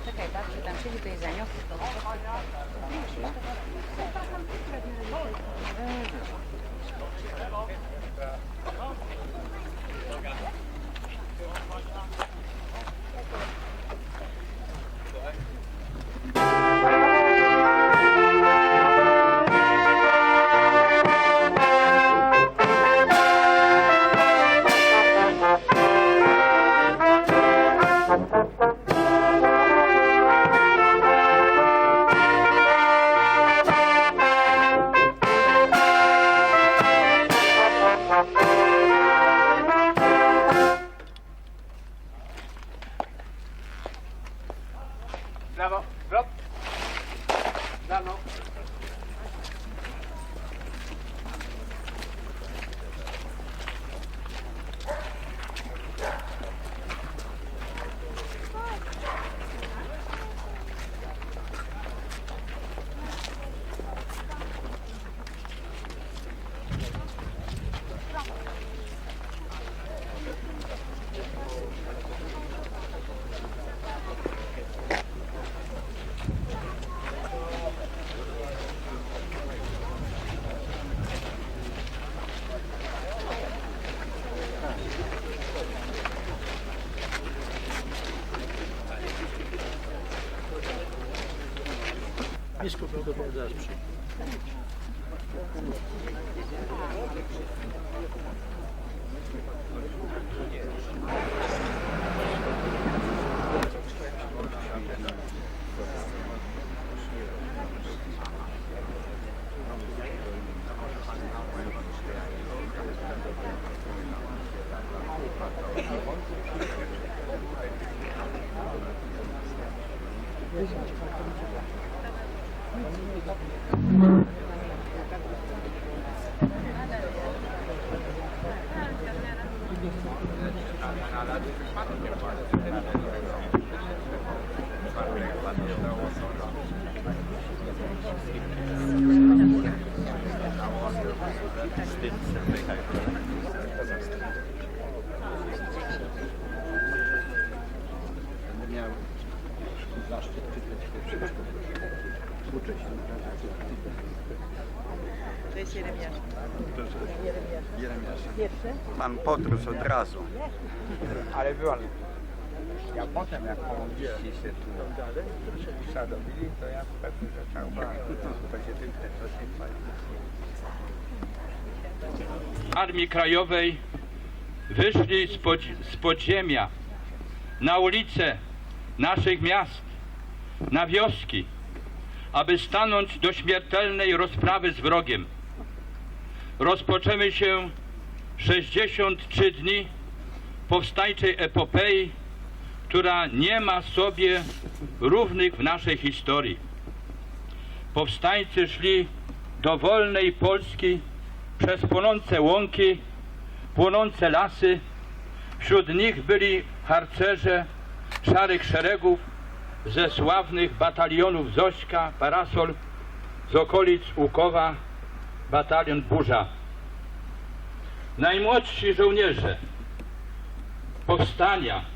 Czekaj, babciu, tam siedzi, to jest zaniosł. Brawo, drop. Brawo. Biskup prawdopodobnie zaraz przyjdzie. Będę miał zaszczyt czytać uczę się. To jest Jeremiasz. Jeremiasz. Pierwszy? Pan Potrus od razu. Ale była. Ja potem jak pomodliliście się tu sadowili, to ja pewnie zaczął to się tym też Armii Krajowej wyszli z podziemia na ulice naszych miast, na wioski, aby stanąć do śmiertelnej rozprawy z wrogiem. Rozpoczęły się 63 dni powstańczej epopei, która nie ma sobie równych w naszej historii. Powstańcy szli do wolnej Polski przez płonące łąki, płonące lasy. Wśród nich byli harcerze szarych szeregów ze sławnych batalionów Zośka, Parasol, z okolic Łukowa, batalion Burza. Najmłodsi żołnierze powstania,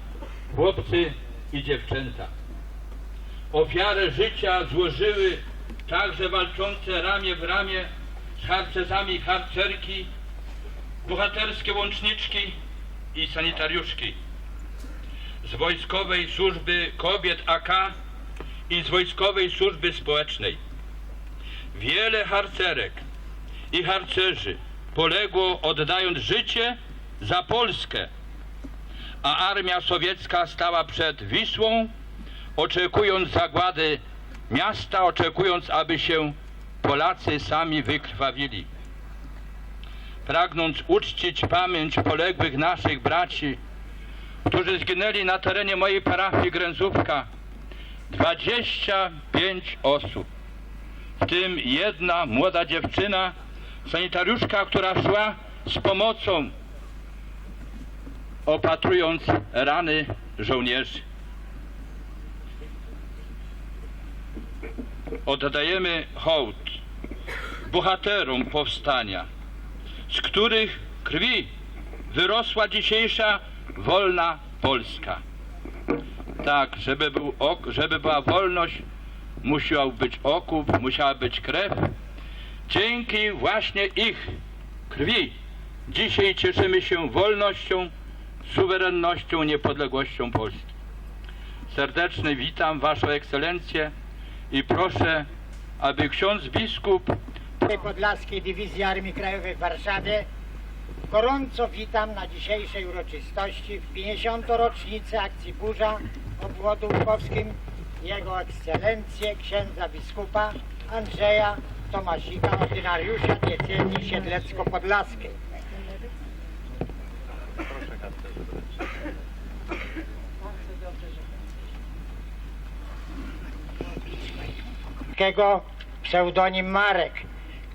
chłopcy i dziewczęta. Ofiarę życia złożyły także walczące ramię w ramię z harcerzami harcerki, bohaterskie łączniczki i sanitariuszki z Wojskowej Służby Kobiet AK i z Wojskowej Służby Społecznej. Wiele harcerek i harcerzy poległo, oddając życie za Polskę, a armia sowiecka stała przed Wisłą, oczekując zagłady miasta, oczekując, aby się Polacy sami wykrwawili. Pragnąc uczcić pamięć poległych naszych braci, którzy zginęli na terenie mojej parafii Gręzówka, 25 osób, w tym jedna młoda dziewczyna, sanitariuszka, która szła z pomocą, opatrując rany żołnierzy. Oddajemy hołd bohaterom powstania, z których krwi wyrosła dzisiejsza wolna Polska. Tak, żeby była wolność, musiał być okup, musiała być krew. Dzięki właśnie ich krwi dzisiaj cieszymy się wolnością, suwerennością, niepodległością Polski. Serdecznie witam Waszą Ekscelencję i proszę, aby ksiądz biskup Podlaskiej Dywizji Armii Krajowej w Warszawie gorąco witam na dzisiejszej uroczystości w 50. rocznicę akcji Burza obwodu łukowskim Jego Ekscelencję księdza biskupa Andrzeja Tomasika, ordynariusza diecezji siedlecko-podlaskiej. Pseudonim Marek,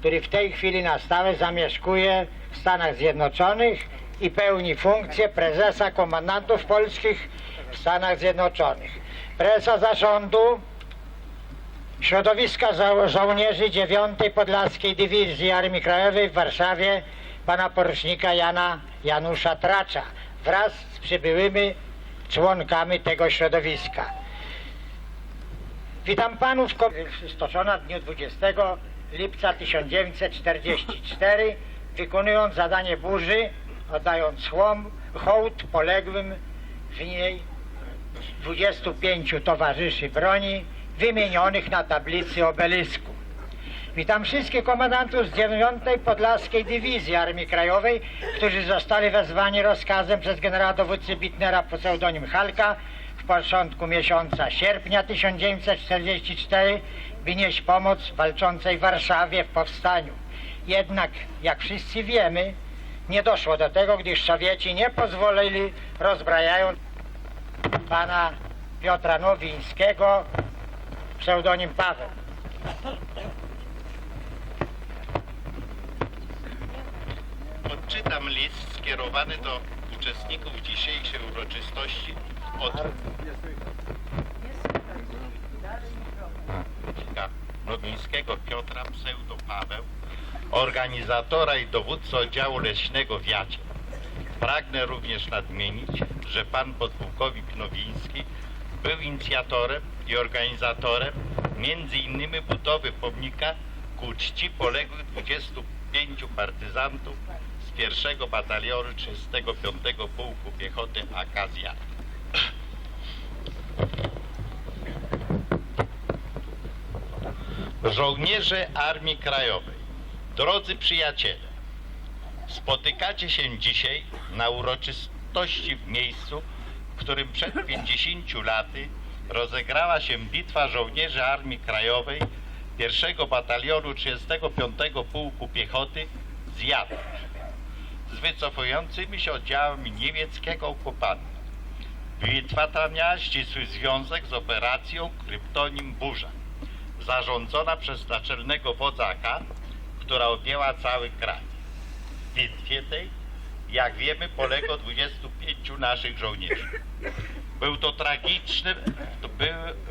który w tej chwili na stałe zamieszkuje w Stanach Zjednoczonych i pełni funkcję prezesa komandantów polskich w Stanach Zjednoczonych. Prezesa zarządu środowiska żołnierzy 9. Podlaskiej Dywizji Armii Krajowej w Warszawie pana porucznika Janusza Tracza wraz z przybyłymi członkami tego środowiska. Witam panów, stoczona w dniu 20 lipca 1944, wykonując zadanie burzy, oddając hołd poległym w niej 25 towarzyszy broni wymienionych na tablicy obelisku. Witam wszystkich komendantów z 9. Podlaskiej Dywizji Armii Krajowej, którzy zostali wezwani rozkazem przez generała dowódcy Bittnera pseudonim Halka w początku miesiąca sierpnia 1944, by nieść pomoc walczącej Warszawie w powstaniu. Jednak, jak wszyscy wiemy, nie doszło do tego, gdyż Sowieci nie pozwolili, rozbrajając pana Piotra Nowińskiego, pseudonim Paweł. Odczytam list skierowany do uczestników dzisiejszej uroczystości od Nowińskiego Piotra, pseudo Paweł, organizatora i dowódcy oddziału leśnego w Jacie. Pragnę również nadmienić, że pan podpułkownik Nowiński był inicjatorem i organizatorem m.in. budowy pomnika ku czci poległych 25 partyzantów z 1. Batalionu 35 Pułku Piechoty AK z Jat. Żołnierze Armii Krajowej, drodzy przyjaciele, spotykacie się dzisiaj na uroczystości w miejscu, w którym przed 50 laty rozegrała się bitwa żołnierzy Armii Krajowej 1. Batalionu 35 Pułku Piechoty z Jat z wycofującymi się oddziałami niemieckiego okupanta. Bitwa ta miała ścisły związek z operacją Kryptonim Burza, zarządzona przez naczelnego wodza AK, która objęła cały kraj. W bitwie tej, jak wiemy, poległo 25 naszych żołnierzy.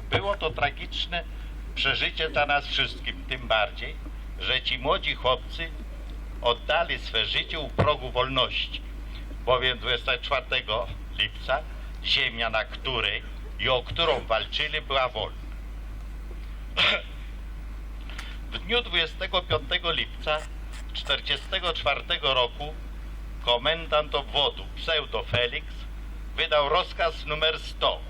Było to tragiczne przeżycie dla nas wszystkim, tym bardziej, że ci młodzi chłopcy oddali swe życie u progu wolności, bowiem 24 lipca ziemia, na której i o którą walczyli, była wolna. W dniu 25 lipca 1944 roku komendant obwodu pseudo Felix wydał rozkaz numer 100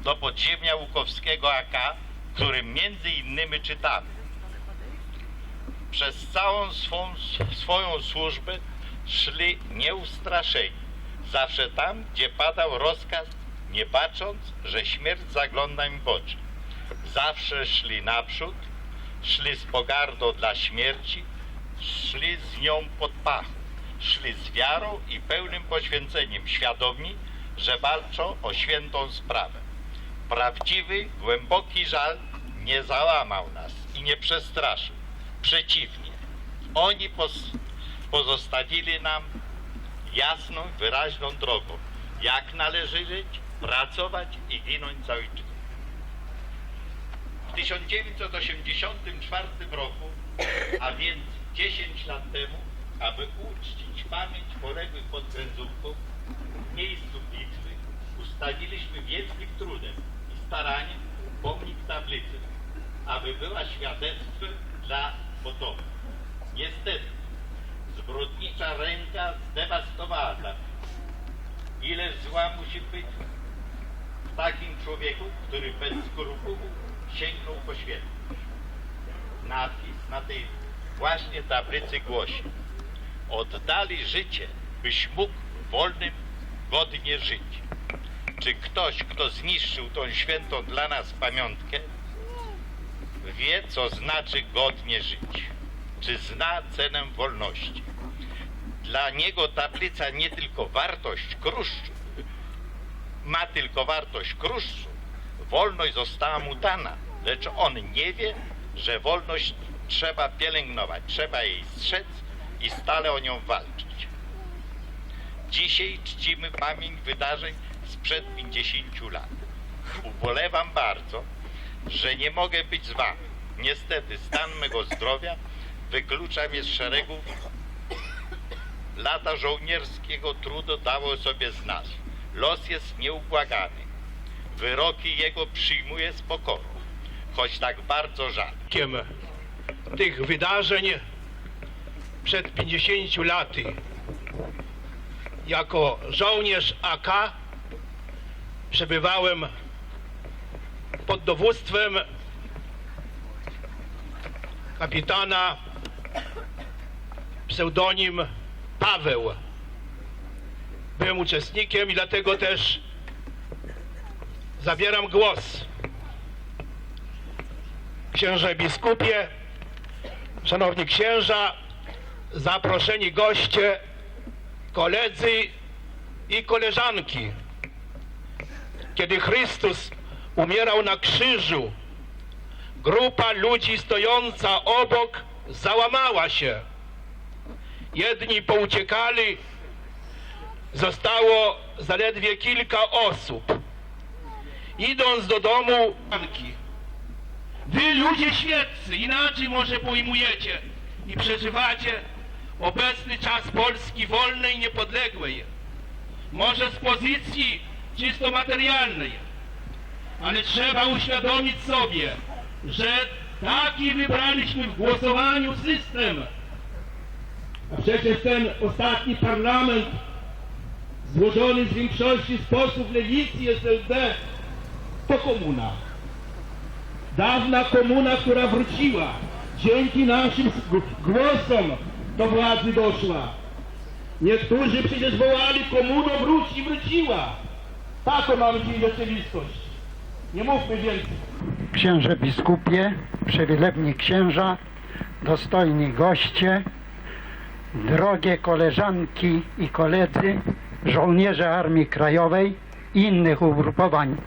do podziemia Łukowskiego AK, w którym między innymi czytamy: przez całą swoją służbę szli nieustraszeni, zawsze tam, gdzie padał rozkaz, nie bacząc, że śmierć zagląda im w oczy. Zawsze szli naprzód, szli z pogardą dla śmierci, szli z nią pod pachą, szli z wiarą i pełnym poświęceniem, świadomi, że walczą o świętą sprawę. Prawdziwy, głęboki żal nie załamał nas i nie przestraszył. Przeciwnie, oni pozostawili nam jasną, wyraźną drogą, jak należy żyć, pracować i ginąć za ojczyznę. W 1984 roku, a więc 10 lat temu, aby uczcić pamięć poległych pod Kręzówką, w miejscu bitwy ustawiliśmy wielkim trudem i staraniem pomnik tablicy, aby była świadectwem dla potomnych. Niestety, zbrodnicza ręka zdewastowała tablicę. Ile zła musi być w takim człowieku, który bez skrupułów sięgnął po świętość. Napis na tej właśnie tablicy głosi: oddali życie, byś mógł wolnym godnie żyć. Czy ktoś, kto zniszczył tą świętą dla nas pamiątkę, wie, co znaczy godnie żyć? Czy zna cenę wolności? Dla niego tablica nie tylko wartość kruszcu, ma tylko wartość kruszcu. Wolność została mu dana, lecz on nie wie, że wolność trzeba pielęgnować, trzeba jej strzec i stale o nią walczyć. Dzisiaj czcimy pamięć wydarzeń sprzed 50 lat. Ubolewam bardzo, że nie mogę być z wami. Niestety stan mego zdrowia wyklucza mnie z szeregów. Lata żołnierskiego trudu dało sobie znać. Los jest nieubłagany. Wyroki jego przyjmuje z pokorą, choć tak bardzo żal. Tych wydarzeń przed 50 laty jako żołnierz AK przebywałem pod dowództwem kapitana pseudonim Paweł. Byłem uczestnikiem i dlatego też zabieram głos. Księże biskupie, szanowni księża, zaproszeni goście, koledzy i koleżanki. Kiedy Chrystus umierał na krzyżu, grupa ludzi stojąca obok załamała się. Jedni pouciekali, zostało zaledwie kilka osób. Idąc do domu, wy ludzie świeccy, inaczej może pojmujecie i przeżywacie obecny czas Polski wolnej i niepodległej. Może z pozycji czysto materialnej, ale trzeba uświadomić sobie, że taki wybraliśmy w głosowaniu system. A przecież ten ostatni parlament złożony z większości z posłów lewicy i SLD to komuna. Dawna komuna, która wróciła. Dzięki naszym głosom do władzy doszła. Niektórzy przecież wołali: komuna wróci, wróciła. Taką mamy dziś rzeczywistość. Nie mówmy więcej. Księże biskupie, przewilewni księża, dostojni goście, drogie koleżanki i koledzy, żołnierze Armii Krajowej, innych ugrupowań.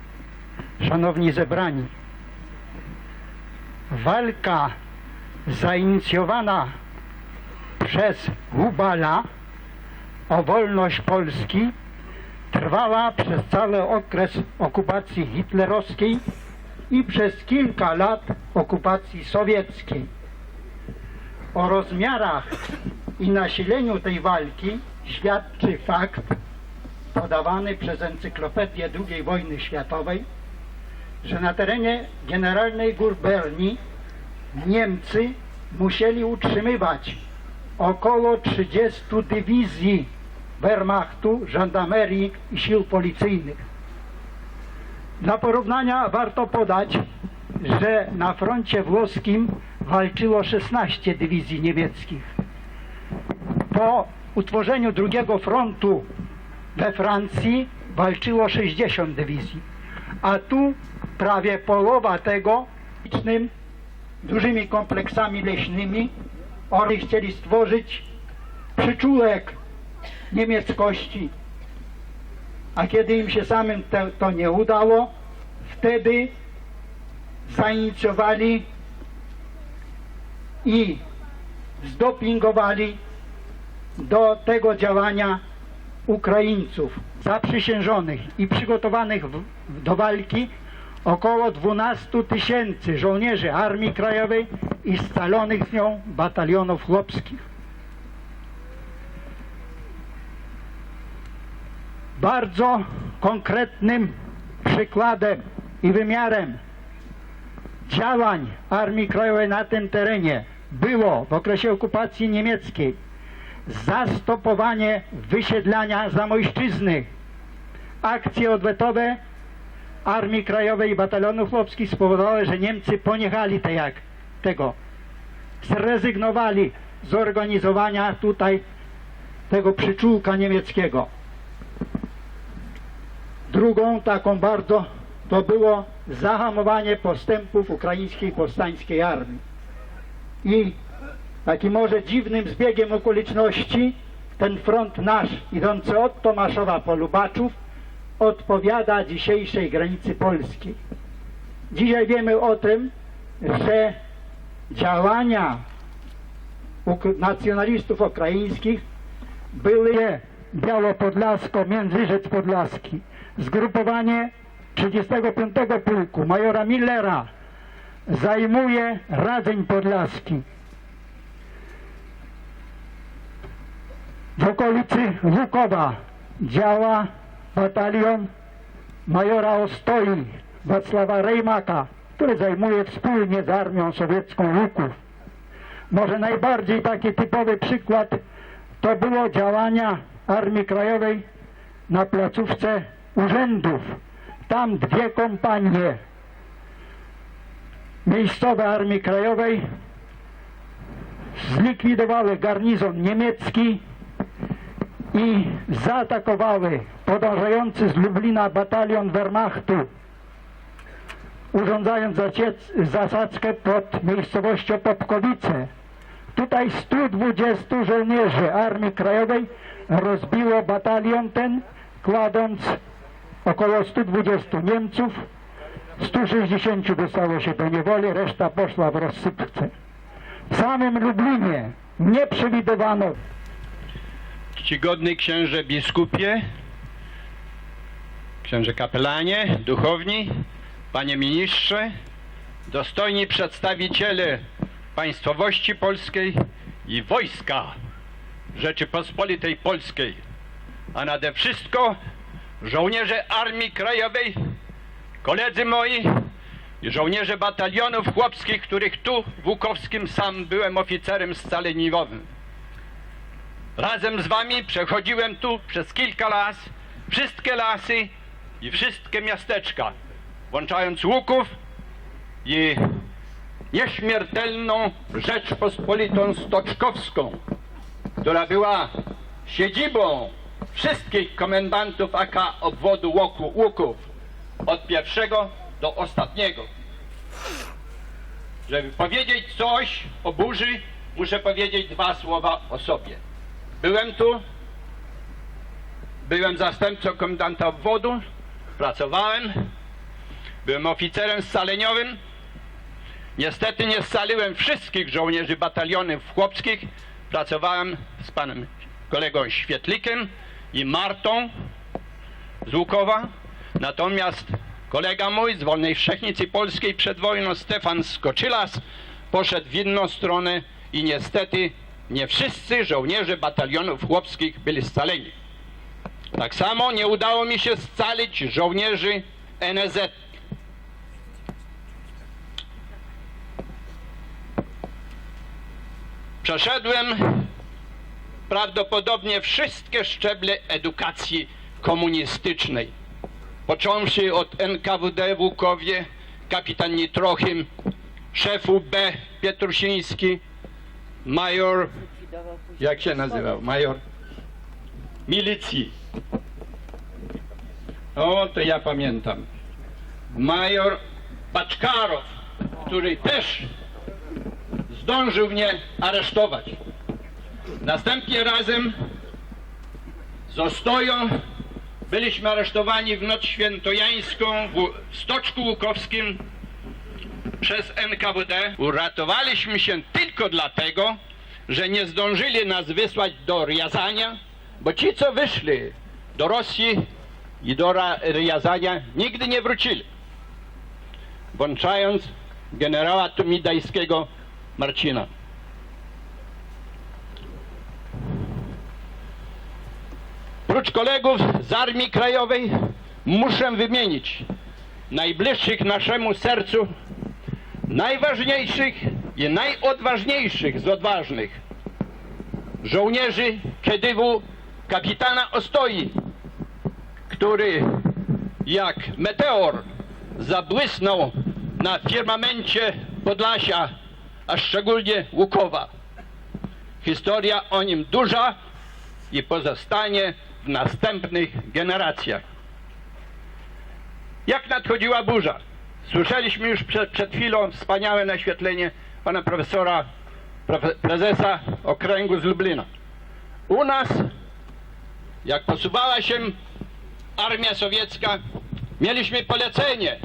Szanowni zebrani, walka zainicjowana przez Hubala o wolność Polski trwała przez cały okres okupacji hitlerowskiej i przez kilka lat okupacji sowieckiej. O rozmiarach i nasileniu tej walki świadczy fakt podawany przez Encyklopedię II wojny światowej, że na terenie Generalnej Gubernii Niemcy musieli utrzymywać około 30 dywizji Wehrmachtu, żandarmerii i sił policyjnych. Dla porównania warto podać, że na froncie włoskim walczyło 16 dywizji niemieckich. Po utworzeniu drugiego frontu we Francji walczyło 60 dywizji, a tu prawie połowa tego dużymi kompleksami leśnymi. Oni chcieli stworzyć przyczółek niemieckości, a kiedy im się samym to nie udało, wtedy zainicjowali i zdopingowali do tego działania Ukraińców zaprzysiężonych i przygotowanych do walki około 12 000 żołnierzy Armii Krajowej i scalonych z nią batalionów chłopskich. Bardzo konkretnym przykładem i wymiarem działań Armii Krajowej na tym terenie było w okresie okupacji niemieckiej zastopowanie wysiedlania Zamojszczyzny. Akcje odwetowe Armii Krajowej i batalionów chłopskich spowodowały, że Niemcy poniechali tego. Zrezygnowali z organizowania tutaj tego przyczółka niemieckiego. Drugą taką bardzo to było zahamowanie postępów ukraińskiej powstańskiej armii. I takim może dziwnym zbiegiem okoliczności ten front nasz idący od Tomaszowa po Lubaczów odpowiada dzisiejszej granicy polskiej. Dzisiaj wiemy o tym, że działania nacjonalistów ukraińskich były Białopodlasko, Międzyrzec Podlaski. Zgrupowanie 35 Pułku majora Millera zajmuje Radzeń Podlaski. W okolicy Łukowa działa batalion majora Ostoi Wacława Rejmaka, który zajmuje wspólnie z armią sowiecką Łuków. Może najbardziej taki typowy przykład to było działania Armii Krajowej na placówce urzędów. Tam 2 kompanie miejscowe Armii Krajowej zlikwidowały garnizon niemiecki i zaatakowały podążający z Lublina batalion Wehrmachtu, urządzając zasadzkę pod miejscowością Popkowice. Tutaj 120 żołnierzy Armii Krajowej rozbiło batalion ten, kładąc około 120 Niemców, 160 dostało się do niewoli, reszta poszła w rozsypce. W samym Lublinie nie przewidywano. Czcigodny księże biskupie, księże kapelanie, duchowni, panie ministrze, dostojni przedstawiciele państwowości polskiej i wojska Rzeczypospolitej Polskiej, a nade wszystko żołnierze Armii Krajowej, koledzy moi i żołnierze batalionów chłopskich, których tu w Łukowskim sam byłem oficerem scaleniowym. Razem z wami przechodziłem tu przez kilka las, wszystkie lasy i wszystkie miasteczka, włączając Łuków i nieśmiertelną Rzeczpospolitą Stoczkowską, która była siedzibą wszystkich komendantów AK obwodu Łuków, od pierwszego do ostatniego. Żeby powiedzieć coś o burzy, muszę powiedzieć 2 słowa o sobie. Byłem tu, byłem zastępcą komendanta obwodu, pracowałem. Byłem oficerem scaleniowym. Niestety nie scaliłem wszystkich żołnierzy batalionów chłopskich. Pracowałem z panem kolegą Świetlikiem i Martą z Łukowa. Natomiast kolega mój z Wolnej Wszechnicy Polskiej przed wojną, Stefan Skoczylas, poszedł w inną stronę i niestety nie wszyscy żołnierze batalionów chłopskich byli scaleni. Tak samo nie udało mi się scalić żołnierzy NSZ. Przeszedłem prawdopodobnie wszystkie szczeble edukacji komunistycznej. Począwszy od NKWD w Łukowie, kapitan Nitrochim, szef UB Pietrusiński, major, jak się nazywał, major milicji. O, to ja pamiętam. Major Paczkarow, który też zdążył mnie aresztować. Następnie razem z Ostoją byliśmy aresztowani w noc świętojańską w Stoczku Łukowskim przez NKWD. Uratowaliśmy się tylko dlatego, że nie zdążyli nas wysłać do Riazania, bo ci, co wyszli do Rosji i do Riazania, nigdy nie wrócili. Włączając generała Tumidajskiego Marcina. Prócz kolegów z Armii Krajowej muszę wymienić najbliższych naszemu sercu, najważniejszych i najodważniejszych z odważnych żołnierzy KDW kapitana Ostoi, który jak meteor zabłysnął na firmamencie Podlasia, a szczególnie Łukowa. Historia o nim duża i pozostanie w następnych generacjach. Jak nadchodziła burza? Słyszeliśmy już przed chwilą wspaniałe naświetlenie pana profesora, prezesa okręgu z Lublina. U nas, jak posuwała się armia sowiecka, mieliśmy polecenie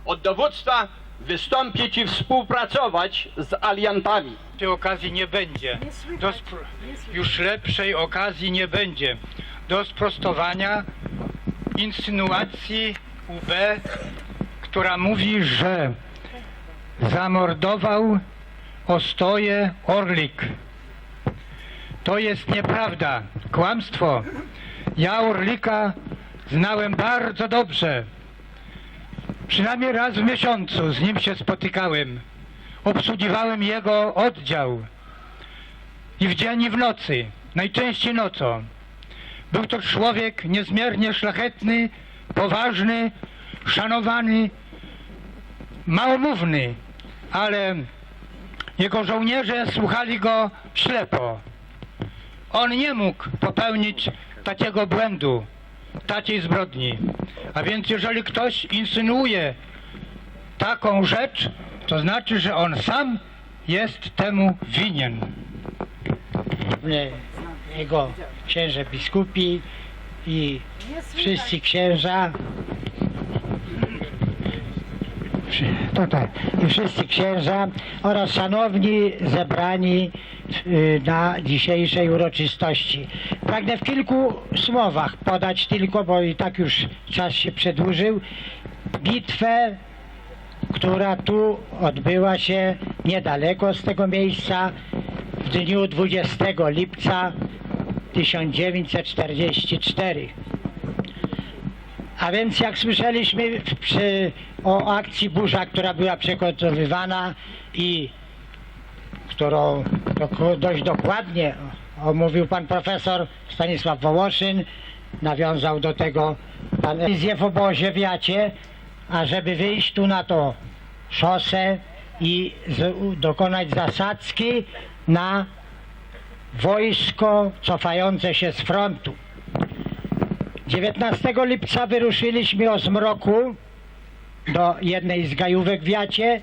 od dowództwa wystąpić i współpracować z aliantami. Tej okazji nie będzie. Już lepszej okazji nie będzie do sprostowania insynuacji UB, która mówi, że zamordował Ostoję Orlik. To jest nieprawda, kłamstwo. Ja Orlika znałem bardzo dobrze. Przynajmniej raz w miesiącu z nim się spotykałem. Obsługiwałem jego oddział. I w dzień, i w nocy. Najczęściej nocą. Był to człowiek niezmiernie szlachetny, poważny, szanowany, małomówny, ale jego żołnierze słuchali go ślepo. On nie mógł popełnić takiego błędu, takiej zbrodni. A więc jeżeli ktoś insynuuje taką rzecz, to znaczy, że on sam jest temu winien. Jego księże biskupi i wszyscy księża i wszyscy księża oraz szanowni zebrani na dzisiejszej uroczystości. Pragnę w kilku słowach podać tylko, bo i tak już czas się przedłużył, bitwę, która tu odbyła się niedaleko z tego miejsca w dniu 20 lipca 1944. A więc jak słyszeliśmy o akcji Burza, która była przygotowywana i którą dość dokładnie omówił pan profesor Stanisław Wołoszyn, nawiązał do tego pan w obozie w Jacie, ażeby wyjść tu na to szosę i dokonać zasadzki na wojsko cofające się z frontu. 19 lipca wyruszyliśmy o zmroku do jednej z gajówek w Jacie,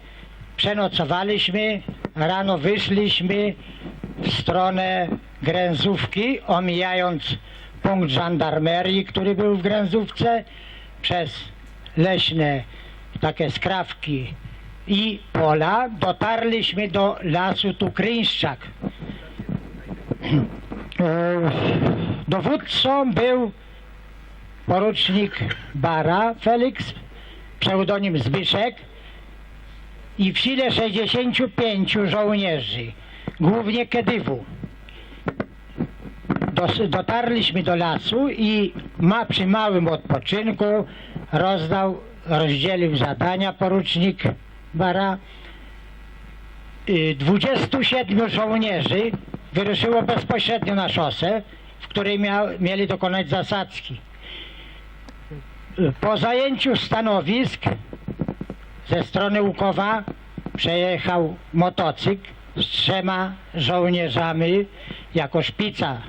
przenocowaliśmy, rano wyszliśmy w stronę Gręzówki, omijając punkt żandarmerii, który był w Gręzówce, przez leśne takie skrawki i pola dotarliśmy do lasu Tukryńszczak. Dowódcą był porucznik Bara Felix, pseudonim Zbyszek, i w sile 65 żołnierzy, głównie Kedywu. Dotarliśmy do lasu i przy małym odpoczynku rozdzielił zadania porucznik Bara. 27 żołnierzy wyruszyło bezpośrednio na szosę, w której mieli dokonać zasadzki. Po zajęciu stanowisk ze strony Łukowa przejechał motocykl z 3 żołnierzami jako szpica.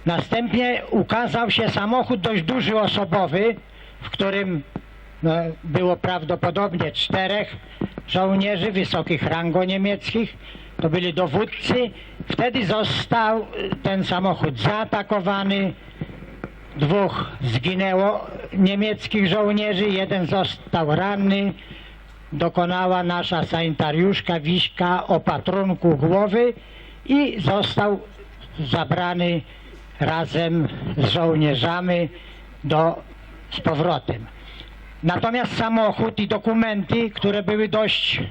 Następnie ukazał się samochód dość duży osobowy, w którym było prawdopodobnie 4 żołnierzy wysokich rango niemieckich. To byli dowódcy. Wtedy został ten samochód zaatakowany. 2 zginęło niemieckich żołnierzy, 1 został ranny. Dokonała nasza sanitariuszka Wiśka opatrunku głowy i został zabrany razem z żołnierzami z powrotem. Natomiast samochód i dokumenty, które były dość,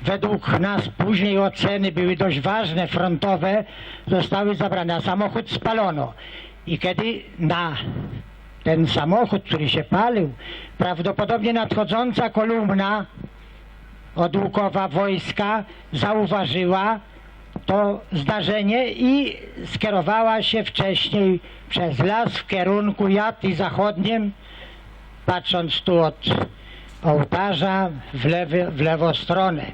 według nas później oceny, były dość ważne, frontowe, zostały zabrane, a samochód spalono. I kiedy na ten samochód, który się palił, prawdopodobnie nadchodząca kolumna od Łukowa wojska zauważyła to zdarzenie i skierowała się wcześniej przez las w kierunku Jatki Zachodnim, patrząc tu od ołtarza w lewą stronę.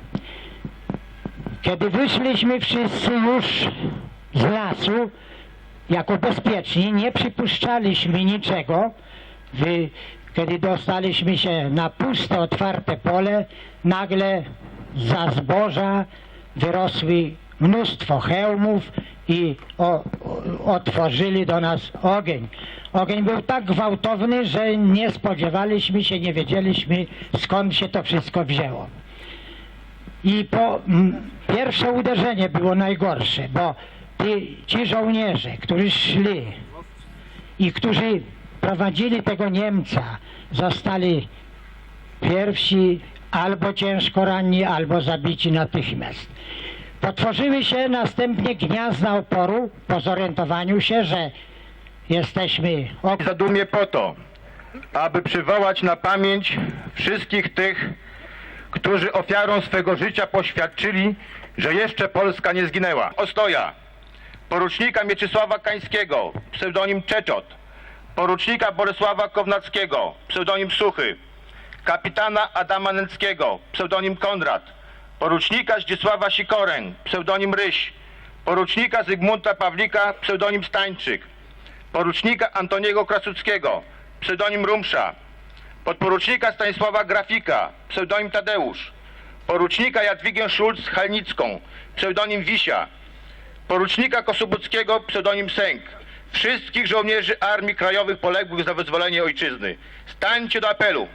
Kiedy wyszliśmy wszyscy już z lasu, jako bezpieczni, nie przypuszczaliśmy niczego. Kiedy dostaliśmy się na puste, otwarte pole, nagle za zboża wyrosły mnóstwo hełmów i otworzyli do nas ogień. Ogień był tak gwałtowny, że nie spodziewaliśmy się, nie wiedzieliśmy, skąd się to wszystko wzięło. I pierwsze uderzenie było najgorsze, bo ci żołnierze, którzy szli i którzy prowadzili tego Niemca, zostali pierwsi albo ciężko ranni, albo zabici natychmiast. Potworzyły się następnie gniazda oporu po zorientowaniu się, że jesteśmy w zadumie po to, aby przywołać na pamięć wszystkich tych, którzy ofiarą swego życia poświadczyli, że jeszcze Polska nie zginęła. Ostoja porucznika Mieczysława Kańskiego, pseudonim Czeczot, porucznika Bolesława Kownackiego, pseudonim Suchy, kapitana Adama Nęckiego, pseudonim Konrad, porucznika Zdzisława Sikorę, pseudonim Ryś, porucznika Zygmunta Pawlika, pseudonim Stańczyk, porucznika Antoniego Krasuckiego, pseudonim Rumsza, podporucznika Stanisława Grafika, pseudonim Tadeusz, porucznika Jadwigę Szulc-Halnicką, pseudonim Wisia, porucznika Kosubuckiego, pseudonim Sęk, wszystkich żołnierzy Armii Krajowych poległych za wyzwolenie ojczyzny. Stańcie do apelu.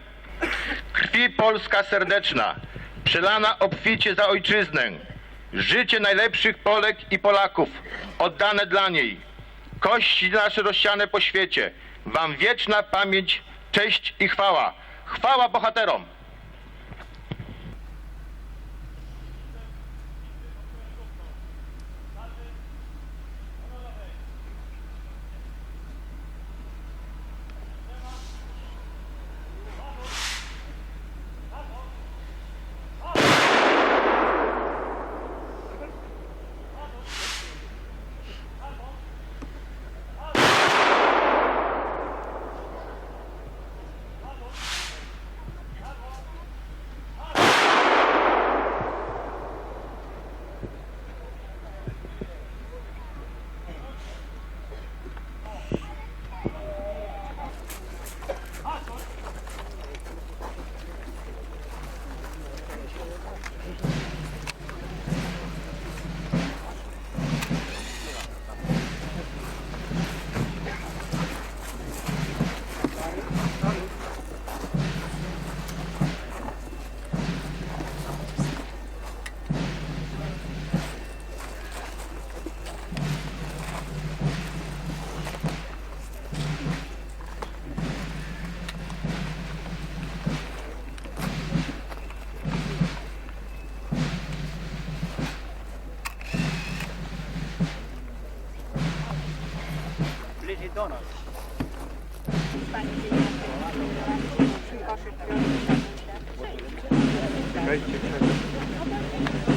Krwi polska serdeczna, przelana obficie za ojczyznę, życie najlepszych Polek i Polaków, oddane dla niej, kości nasze rozsiane po świecie, wam wieczna pamięć, cześć i chwała. Chwała bohaterom! do nas. Wejdźcie przed.